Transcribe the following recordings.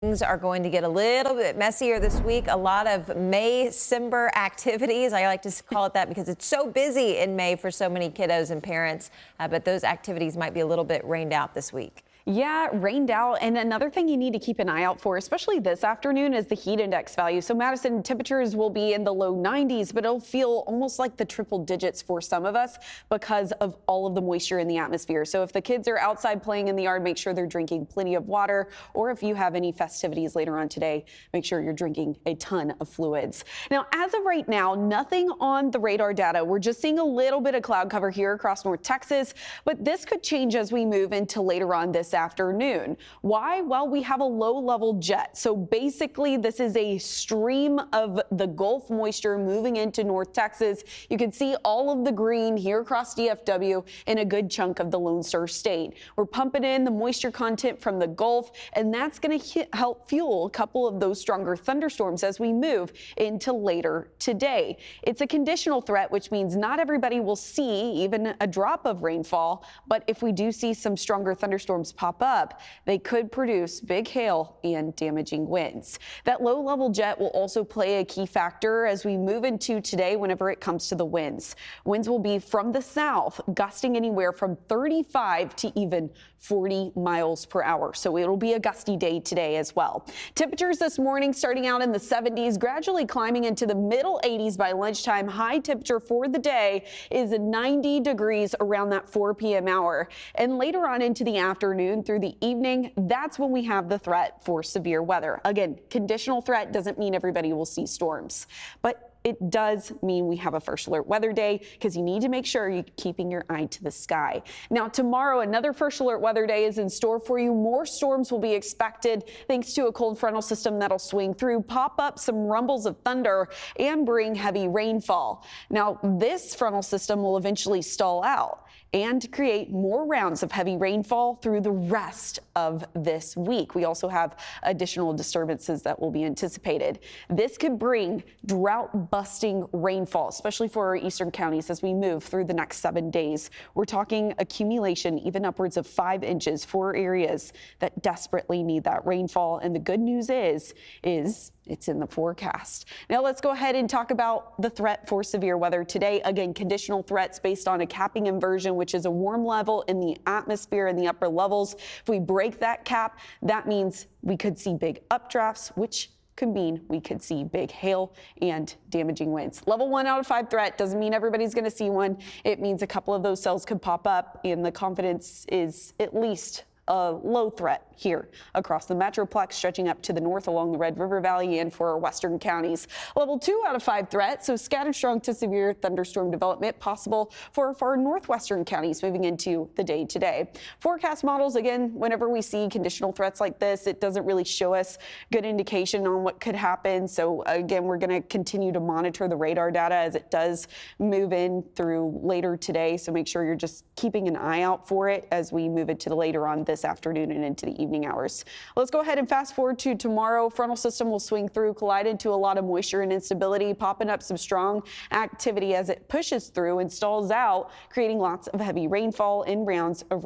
Things are going to get a little bit messier this week. A lot of May-cember activities. I like to call it that because it's so busy in May for so many kiddos and parents. But those activities might be a little bit rained out this week. Yeah, rained out. And another thing you need to keep an eye out for, especially this afternoon, is the heat index value. So Madison, temperatures will be in the low 90s, but it'll feel almost like the triple digits for some of us because of all of the moisture in the atmosphere. So if the kids are outside playing in the yard, make sure they're drinking plenty of water. Or if you have any festivities later on today, make sure you're drinking a ton of fluids. Now, as of right now, nothing on the radar data. We're just seeing a little bit of cloud cover here across North Texas, but this could change as we move into later on this afternoon. Why? Well, we have a low-level jet. So basically, this is a stream of the Gulf moisture moving into North Texas. You can see all of the green here across DFW in a good chunk of the Lone Star State. We're pumping in the moisture content from the Gulf, and that's going to help fuel a couple of those stronger thunderstorms as we move into later today. It's a conditional threat, which means not everybody will see even a drop of rainfall, but if we do see some stronger thunderstorms pop up, they could produce big hail and damaging winds. That low-level jet will also play a key factor as we move into today whenever it comes to the winds. Winds will be from the south, gusting anywhere from 35 to even 40 miles per hour. So it'll be a gusty day today as well. Temperatures this morning starting out in the 70s, gradually climbing into the middle 80s by lunchtime. High temperature for the day is 90 degrees around that 4 p.m. hour. And later on into the afternoon through the evening, that's when we have the threat for severe weather. Again, conditional threat doesn't mean everybody will see storms, but it does mean we have a first alert weather day because you need to make sure you're keeping your eye to the sky. Now, tomorrow, another first alert weather day is in store for you. More storms will be expected thanks to a cold frontal system that'll swing through, pop up some rumbles of thunder, and bring heavy rainfall. Now, this frontal system will eventually stall out and create more rounds of heavy rainfall through the rest of this week. We also have additional disturbances that will be anticipated. This could bring drought-busting rainfall, especially for our eastern counties as we move through the next 7 days. We're talking accumulation even upwards of 5 inches for areas that desperately need that rainfall. And the good news is it's in the forecast. Now let's go ahead and talk about the threat for severe weather today. Again, conditional threats based on a capping inversion, which is a warm level in the atmosphere in the upper levels. If we break that cap, that means we could see big updrafts, which could mean we could see big hail and damaging winds. Level 1 out of 5 threat doesn't mean everybody's going to see one. It means a couple of those cells could pop up, and the confidence is at least a low threat here across the Metroplex, stretching up to the north along the Red River Valley and for our western counties. Level 2 out of 5 threat, so scattered strong to severe thunderstorm development possible for our far northwestern counties moving into the day today. Forecast models, again, whenever we see conditional threats like this, it doesn't really show us good indication on what could happen. So again, we're going to continue to monitor the radar data as it does move in through later today. So make sure you're just keeping an eye out for it as we move it to later on this afternoon and into the evening hours. Let's go ahead and fast forward to tomorrow. Frontal system will swing through, collide into a lot of moisture and instability, popping up some strong activity as it pushes through and stalls out, creating lots of heavy rainfall. In rounds of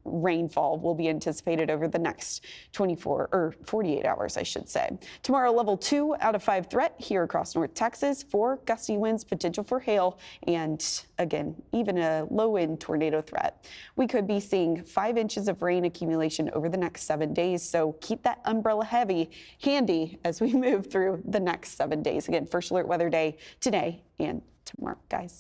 rainfall will be anticipated over the next 48 hours, I should say. Tomorrow, level 2 out of 5 threat here across North Texas for gusty winds, potential for hail, and again, even a low-end tornado threat. We could be seeing 5 inches of rain accumulation over the next 7 days, so keep that umbrella handy as we move through the next 7 days. Again, first alert weather day today and tomorrow, guys.